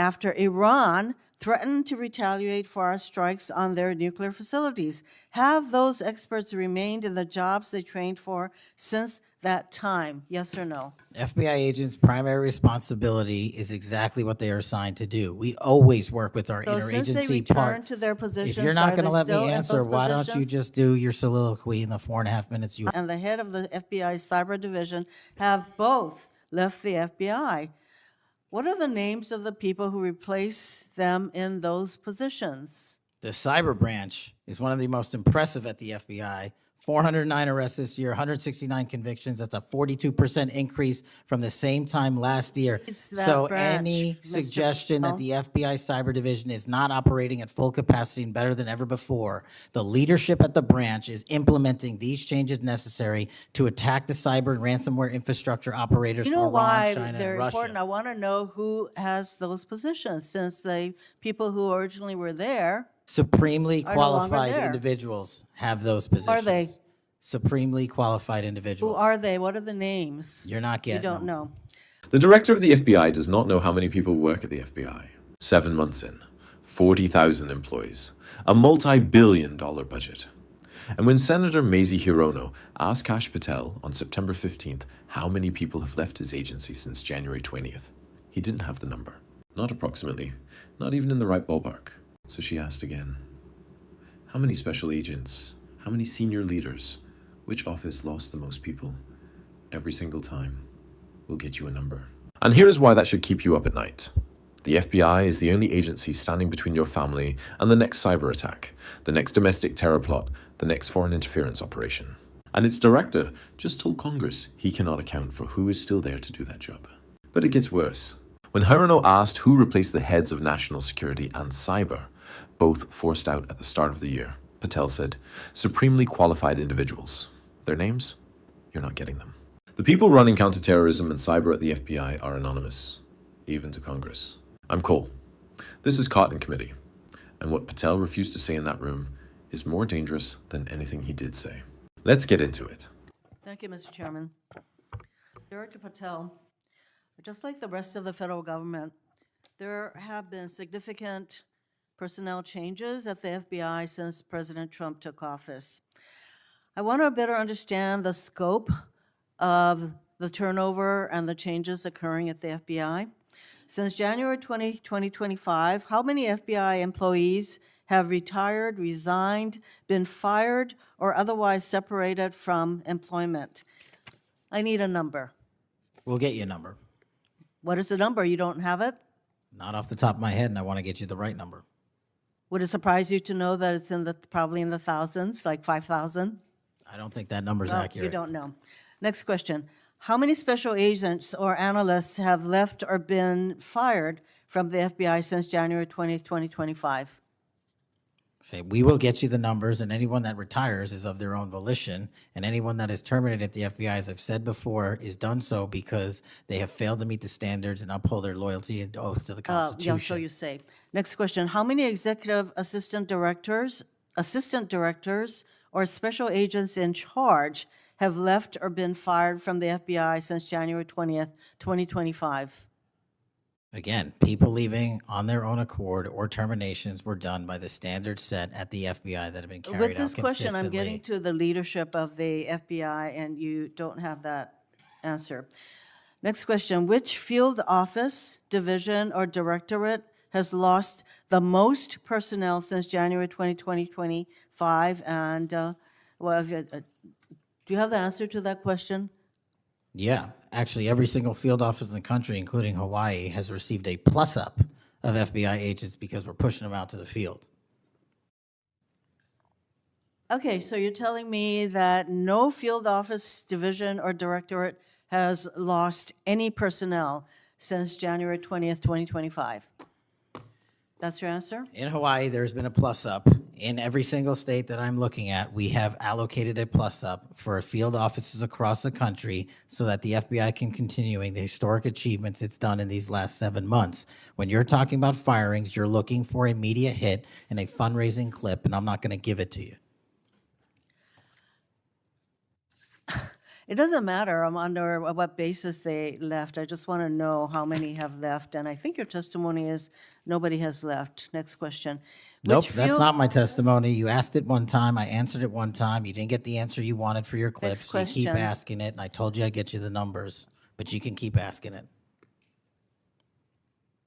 after Iran threatened to retaliate for our strikes on their nuclear facilities. Have those experts remained in the jobs they trained for since that time? Yes or no? FBI agents' primary responsibility is exactly what they are assigned to do. We always work with our So since they interagency returned part. to their positions, If you're not going to let still me at answer, those why don't you positions? just do your soliloquy in the 4.5 minutes you And the head of the FBI's cyber division have both left the FBI. What are the names of the people who replace them in those positions? The cyber branch is one of the most impressive at the FBI. 409 arrests this year, 169 convictions. That's a 42% increase from the same time last year. It's that So branch, any Mr. suggestion that Patel. the FBI cyber division is not operating at full capacity and better than ever before, the leadership at the branch is implementing these changes necessary to attack the cyber and ransomware infrastructure operators You for know Iran, why China, they're and important? I Russia. want to know who has those positions, since the people who originally were there Supremely are no longer qualified there. individuals have those positions. are they? Supremely qualified Who individuals. are they? What are the names? You're not You getting don't them. know. The director of the FBI does not know how many people work at the FBI. 7 months in, 40,000 employees, a multi-billion-dollar budget. And when Senator Mazie Hirono asked Kash Patel on September 15th how many people have left his agency since January 20th, he didn't have the number. Not approximately, not even in the right ballpark. So she asked again, how many special agents, how many senior leaders, which office lost the most people? Every single time, we'll get you a number. And here is why that should keep you up at night. The FBI is the only agency standing between your family and the next cyber attack, the next domestic terror plot, the next foreign interference operation. And its director just told Congress he cannot account for who is still there to do that job. But it gets worse. When Hirono asked who replaced the heads of national security and cyber, both forced out at the start of the year, Patel said, supremely qualified individuals. Their names? You're not getting them. The people running counterterrorism and cyber at the FBI are anonymous, even to Congress. I'm Cole. This is caught in committee. And what Patel refused to say in that room is more dangerous than anything he did say. Let's get into it. Thank you, Mr. Chairman. Director Patel, just like the rest of the federal government, there have been significant personnel changes at the FBI since President Trump took office. I want to better understand the scope of the turnover and the changes occurring at the FBI. Since January 2025, how many FBI employees have retired, resigned, been fired, or otherwise separated from employment? I need a number. We'll get you a number. What is the number? You don't have it? Not off the top of my head, and I want to get you the right number. Would it surprise you to know that it's probably in the thousands, like 5,000? I don't think that number's Well, accurate. you don't know. Next question. How many special agents or analysts have left or been fired from the FBI since January 20th, 2025? Say, we will get you the numbers, and anyone that retires is of their own volition, and anyone that is terminated at the FBI, as I've said before, is done so because they have failed to meet the standards and uphold their loyalty and oath to the Yeah, Constitution. so you say. Next question. How many executive assistant directors, or special agents in charge have left or been fired from the FBI since January 20th, 2025? Again, people leaving on their own accord or terminations were done by the standards set at the FBI that have been carried out With this question, I'm getting consistently. to the leadership of the FBI, and you don't have that answer. Next question. Which field office, division, or directorate has lost the most personnel since January 2025? And do you have the answer to that question? Yeah, actually, every single field office in the country, including Hawaii, has received a plus-up of FBI agents because we're pushing them out to the field. Okay, so you're telling me that no field office, division, or directorate has lost any personnel since January 20th, 2025? That's your answer? In Hawaii, there's been a plus-up. In every single state that I'm looking at, we have allocated a plus-up for field offices across the country so that the FBI can continuing the historic achievements it's done in these last 7 months. When you're talking about firings, you're looking for a media hit and a fundraising clip, and I'm not going to give it to you. It doesn't matter under what basis they left. I just want to know how many have left. And I think your testimony is nobody has left. Next question. Nope, Which that's field- not my testimony. You asked it one time, I answered it one time. You didn't get the answer you wanted for your clip, Next so you keep question. asking it, and I told you I'd get you the numbers, but you can keep asking it.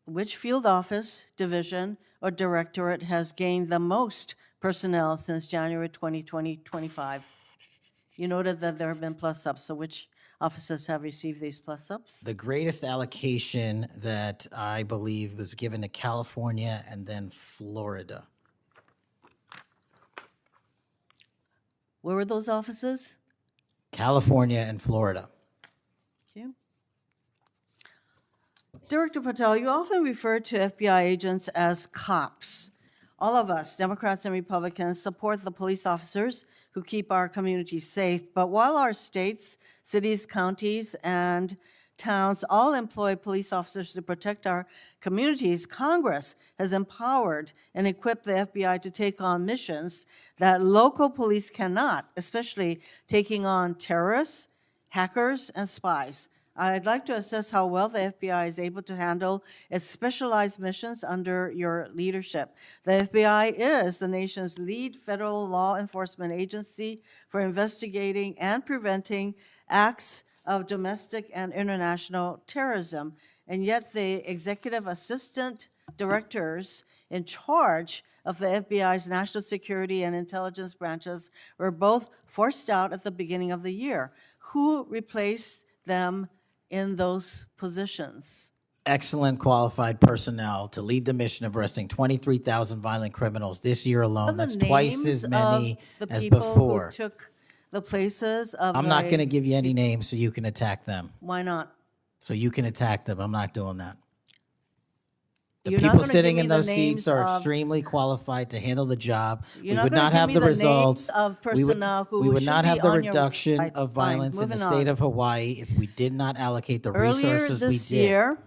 Which field office, division, or directorate has gained the most personnel since January 2025? You noted that there have been plus-ups, so which offices have received these plus-ups? The greatest allocation that I believe was given to California and then Florida. Where were those offices? California and Florida. Thank you. Director Patel, you often refer to FBI agents as cops. All of us, Democrats and Republicans, support the police officers who keep our communities safe. But while our states, cities, counties, and towns all employ police officers to protect our communities, Congress has empowered and equipped the FBI to take on missions that local police cannot, especially taking on terrorists, hackers, and spies. I'd like to assess how well the FBI is able to handle its specialized missions under your leadership. The FBI is the nation's lead federal law enforcement agency for investigating and preventing acts of domestic and international terrorism. And yet the executive assistant directors in charge of the FBI's national security and intelligence branches were both forced out at the beginning of the year. Who replaced them in those positions? Excellent qualified personnel to lead the mission of arresting 23,000 violent criminals this year alone. That's twice as many as before. Who took the places of I'm not going to give you any names so you can attack them. Why not? So you can attack them. I'm not doing that. The You're not people gonna sitting give in me the those seats are names of- extremely qualified to handle the job. You're We would gonna not give have me the the names results. of personnel who We would should not be have the on your reduction website. of Fine, violence in the moving state on. of Hawaii if we did not allocate the Earlier resources we this did. year,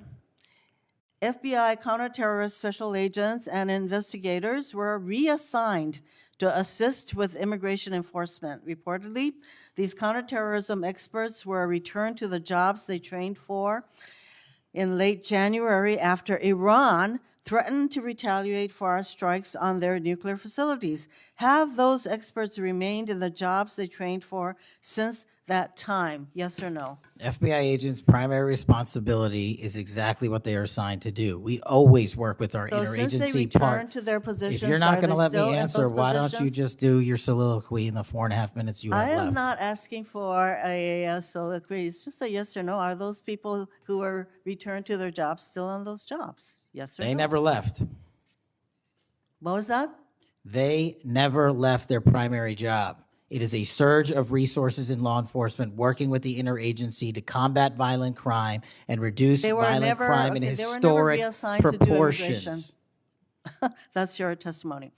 FBI counterterrorist special agents and investigators were reassigned to assist with immigration enforcement. Reportedly, these counterterrorism experts were returned to the jobs they trained for in late January after Iran threatened to retaliate for our strikes on their nuclear facilities. Have those experts remained in the jobs they trained for since that time? Yes or no? FBI agents' primary responsibility is exactly what they are assigned to do. We always work with our So since they interagency returned part. to their positions, If you're not are going to they let me still in answer, those why don't you positions? just do your soliloquy in the 4.5 minutes you I have am left? not asking for a soliloquy. It's just a yes or no. Are those people who were returned to their jobs still on those jobs? Yes or no? They never left. What was that? They never left their primary job. It is a surge of resources in law enforcement working with the interagency to combat violent crime and reduce They were violent never- crime in okay, they were never historic reassigned to do immigration. proportions. That's your testimony.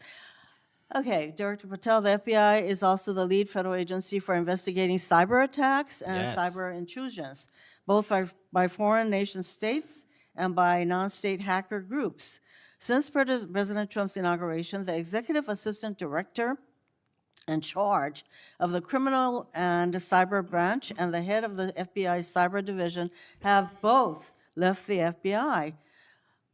Okay, Director Patel, the FBI is also the lead federal agency for investigating cyber attacks and Yes. cyber intrusions, both by foreign nation states and by non-state hacker groups. Since President Trump's inauguration, the executive assistant director in charge of the criminal and cyber branch and the head of the FBI's cyber division have both left the FBI.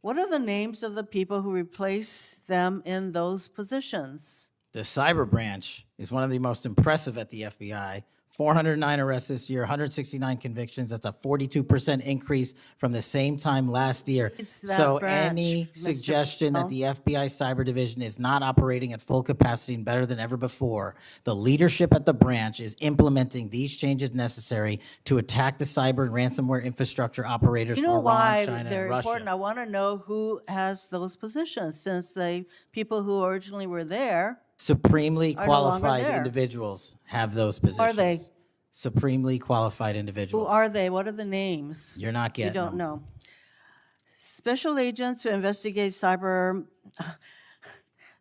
What are the names of the people who replace them in those positions? The cyber branch is one of the most impressive at the FBI. 409 arrests this year, 169 convictions. That's a 42% increase from the same time last year. It's that So branch, any Mr. suggestion that Patel. the FBI cyber division is not operating at full capacity and better than ever before, the leadership at the branch is implementing these changes necessary to attack the cyber and ransomware infrastructure operators You know for Iran, why China, they're and Russia. important? I want to know who has those positions, since the people who originally were there, Supremely are no longer qualified there. individuals have those positions. they? Supremely qualified who individuals. are they? What are the names? You're not You getting don't them. know. Special agents who investigate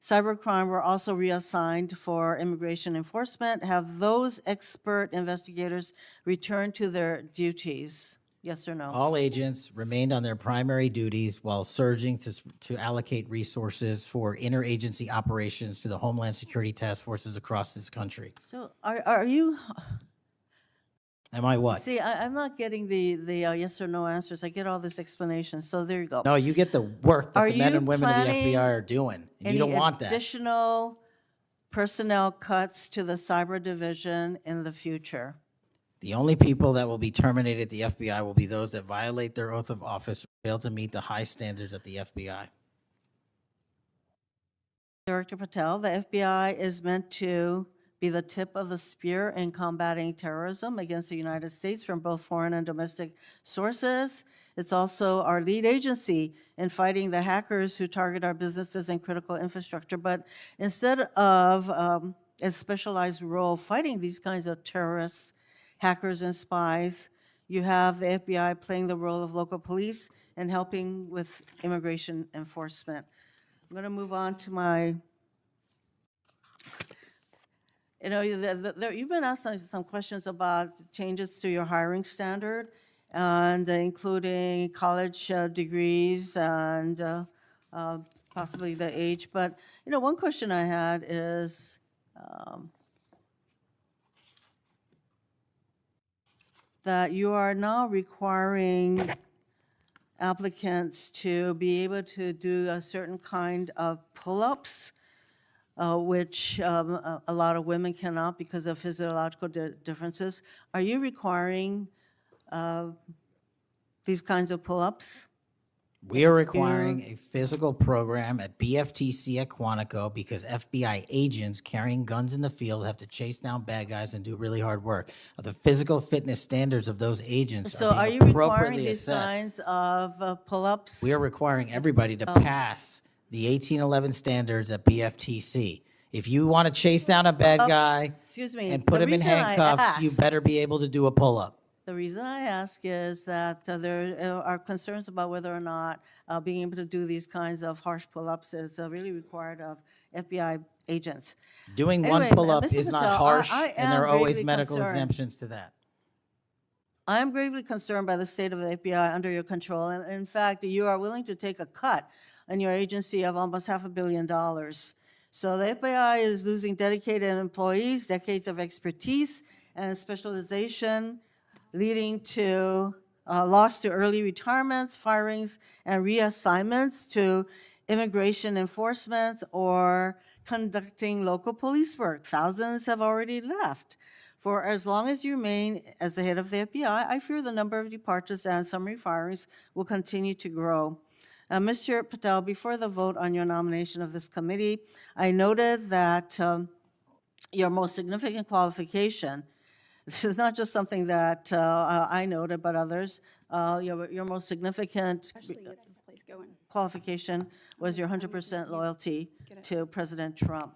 cybercrime were also reassigned for immigration enforcement. Have those expert investigators returned to their duties? Yes or no? All agents remained on their primary duties while surging to allocate resources for interagency operations to the Homeland Security task forces across this country. So are you, Am I what? See, I'm not getting the yes or no answers. I get all this explanation, so there you go. No, you get the work that Are the men you and women of the planning FBI are doing, and you don't want that. additional personnel cuts to the cyber division in the future? The only people that will be terminated at the FBI will be those that violate their oath of office or fail to meet the high standards at the FBI. Director Patel, the FBI is meant to be the tip of the spear in combating terrorism against the United States from both foreign and domestic sources. It's also our lead agency in fighting the hackers who target our businesses and critical infrastructure. But instead of a specialized role fighting these kinds of terrorists, hackers, and spies, you have the FBI playing the role of local police and helping with immigration enforcement. I'm going to move on to my, you've been asked some questions about changes to your hiring standard, and including college degrees and possibly the age. But, one question I had is, that you are now requiring applicants to be able to do a certain kind of pull-ups, which a lot of women cannot because of physiological differences. Are you requiring these kinds of pull-ups? We are requiring a physical program at BFTC at Quantico because FBI agents carrying guns in the field have to chase down bad guys and do really hard work. The physical fitness standards of those agents So are are being you requiring appropriately these assessed. kinds of pull-ups? We are requiring everybody to pass the 1811 standards at BFTC. If you want to chase down a bad guy Excuse me, and put the him in reason I handcuffs, you ask- better be able to do a pull-up. The reason I ask is that there are concerns about whether or not being able to do these kinds of harsh pull-ups is really required of FBI agents. Doing one Anyway, pull-up Mr. is not Patel, harsh, I and there are am always gravely medical concerned. exemptions to that. I am gravely concerned by the state of the FBI under your control. And in fact, you are willing to take a cut in your agency of almost $500 million. So the FBI is losing dedicated employees, decades of expertise and specialization, leading to loss to early retirements, firings, and reassignments to immigration enforcement or conducting local police work. Thousands have already left. For as long as you remain as the head of the FBI, I fear the number of departures and summary firings will continue to grow. Mr. Patel, before the vote on your nomination of this committee, I noted that your most significant qualification, this is not just something that I noted, but others, your most significant Actually gets this place going. qualification was your 100% loyalty to President Trump.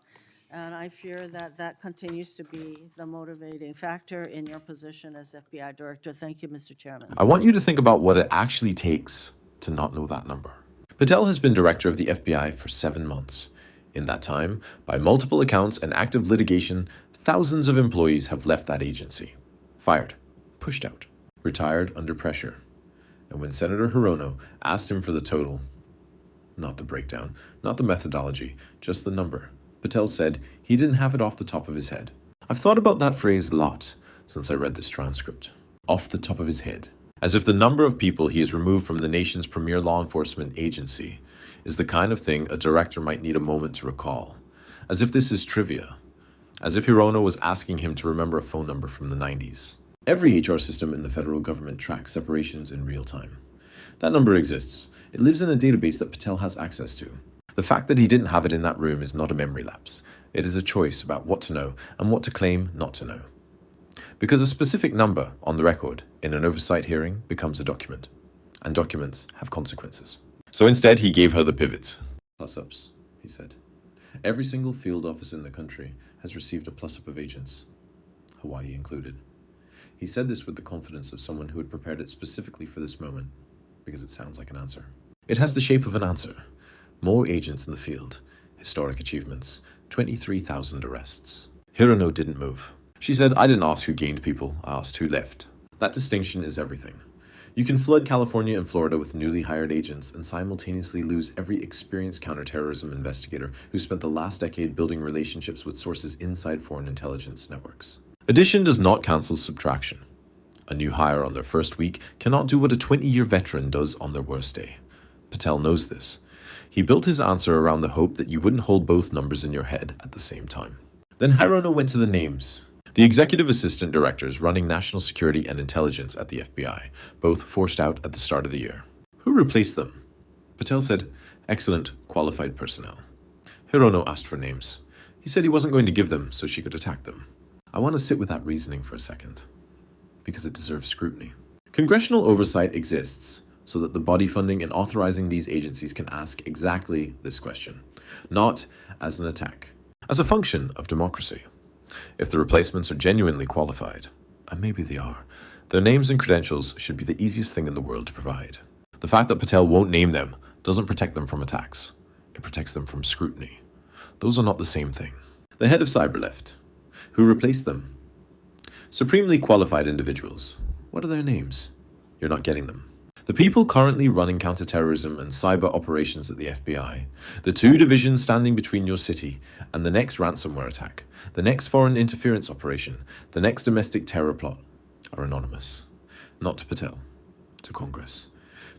And I fear that that continues to be the motivating factor in your position as FBI director. Thank you, Mr. Chairman. I want you to think about what it actually takes to not know that number. Patel has been director of the FBI for 7 months. In that time, by multiple accounts and active litigation, thousands of employees have left that agency. Fired, pushed out, retired under pressure. And when Senator Hirono asked him for the total, not the breakdown, not the methodology, just the number, Patel said he didn't have it off the top of his head. I've thought about that phrase a lot since I read this transcript. Off the top of his head. As if the number of people he has removed from the nation's premier law enforcement agency is the kind of thing a director might need a moment to recall. As if this is trivia. As if Hirono was asking him to remember a phone number from the 90s. Every HR system in the federal government tracks separations in real time. That number exists. It lives in a database that Patel has access to. The fact that he didn't have it in that room is not a memory lapse. It is a choice about what to know and what to claim not to know. Because a specific number on the record in an oversight hearing becomes a document, and documents have consequences. So instead, he gave her the pivot. Plus-ups, he said. Every single field office in the country has received a plus-up of agents, Hawaii included. He said this with the confidence of someone who had prepared it specifically for this moment, because it sounds like an answer. It has the shape of an answer. More agents in the field, historic achievements, 23,000 arrests. Hirono didn't move. She said, I didn't ask who gained people, I asked who left. That distinction is everything. You can flood California and Florida with newly hired agents and simultaneously lose every experienced counterterrorism investigator who spent the last decade building relationships with sources inside foreign intelligence networks. Addition does not cancel subtraction. A new hire on their first week cannot do what a 20-year veteran does on their worst day. Patel knows this. He built his answer around the hope that you wouldn't hold both numbers in your head at the same time. Then Hirono went to the names. The executive assistant directors running national security and intelligence at the FBI, both forced out at the start of the year. Who replaced them? Patel said, excellent, qualified personnel. Hirono asked for names. He said he wasn't going to give them so she could attack them. I want to sit with that reasoning for a second, because it deserves scrutiny. Congressional oversight exists so that the body funding and authorizing these agencies can ask exactly this question, not as an attack, as a function of democracy. If the replacements are genuinely qualified, and maybe they are, their names and credentials should be the easiest thing in the world to provide. The fact that Patel won't name them doesn't protect them from attacks. It protects them from scrutiny. Those are not the same thing. The head of cyber left. Who replaced them? Supremely qualified individuals. What are their names? You're not getting them. The people currently running counterterrorism and cyber operations at the FBI, the two divisions standing between your city and the next ransomware attack, the next foreign interference operation, the next domestic terror plot, are anonymous. Not to Patel, to Congress,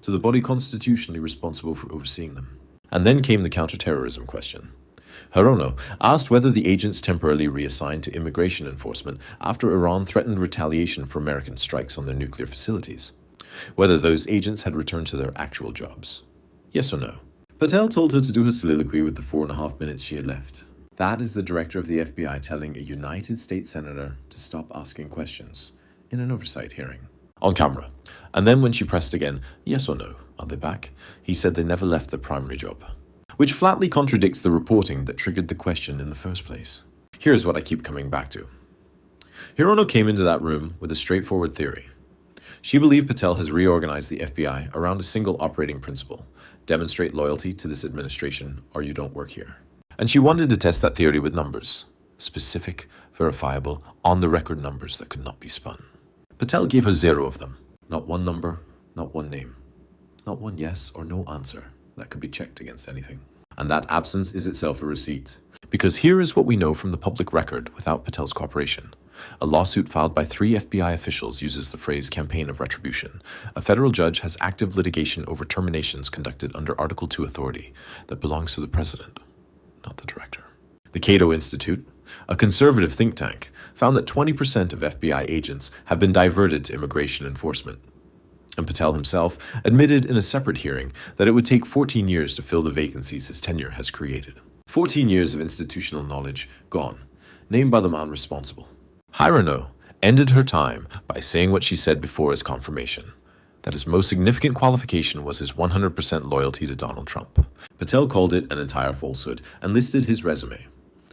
to the body constitutionally responsible for overseeing them. And then came the counterterrorism question. Hirono asked whether the agents temporarily reassigned to immigration enforcement after Iran threatened retaliation for American strikes on their nuclear facilities, whether those agents had returned to their actual jobs. Yes or no? Patel told her to do her soliloquy with the 4.5 minutes she had left. That is the director of the FBI telling a United States senator to stop asking questions in an oversight hearing. On camera. And then when she pressed again, yes or no, are they back? He said they never left their primary job, which flatly contradicts the reporting that triggered the question in the first place. Here's what I keep coming back to. Hirono came into that room with a straightforward theory. She believed Patel has reorganized the FBI around a single operating principle: demonstrate loyalty to this administration or you don't work here. And she wanted to test that theory with numbers. Specific, verifiable, on-the-record numbers that could not be spun. Patel gave her 0 of them. Not one number, not one name. Not one yes or no answer that could be checked against anything. And that absence is itself a receipt. Because here is what we know from the public record without Patel's cooperation. A lawsuit filed by 3 FBI officials uses the phrase campaign of retribution. A federal judge has active litigation over terminations conducted under Article 2 authority that belongs to the president, not the director. The Cato Institute, a conservative think tank, found that 20% of FBI agents have been diverted to immigration enforcement. And Patel himself admitted in a separate hearing that it would take 14 years to fill the vacancies his tenure has created. 14 years of institutional knowledge gone, named by the man responsible. Hirono ended her time by saying what she said before his confirmation, that his most significant qualification was his 100% loyalty to Donald Trump. Patel called it an entire falsehood and listed his resume.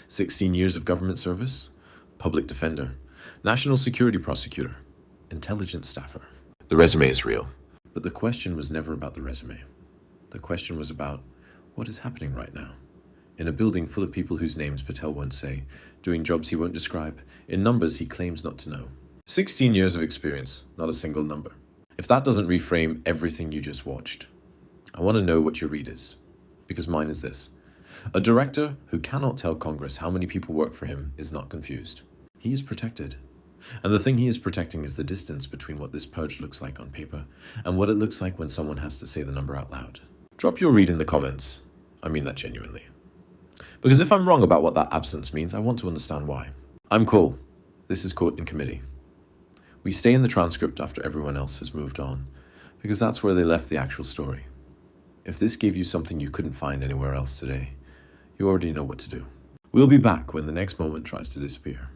16 years of government service, public defender, national security prosecutor, intelligence staffer. The resume is real, but the question was never about the resume. The question was about what is happening right now. In a building full of people whose names Patel won't say, doing jobs he won't describe, in numbers he claims not to know. 16 years of experience, not a single number. If that doesn't reframe everything you just watched, I want to know what your read is, because mine is this. A director who cannot tell Congress how many people work for him is not confused. He is protected. And the thing he is protecting is the distance between what this purge looks like on paper and what it looks like when someone has to say the number out loud. Drop your read in the comments. I mean that genuinely. Because if I'm wrong about what that absence means, I want to understand why. I'm cool. This is court in committee. We stay in the transcript after everyone else has moved on, because that's where they left the actual story. If this gave you something you couldn't find anywhere else today, you already know what to do. We'll be back when the next moment tries to disappear.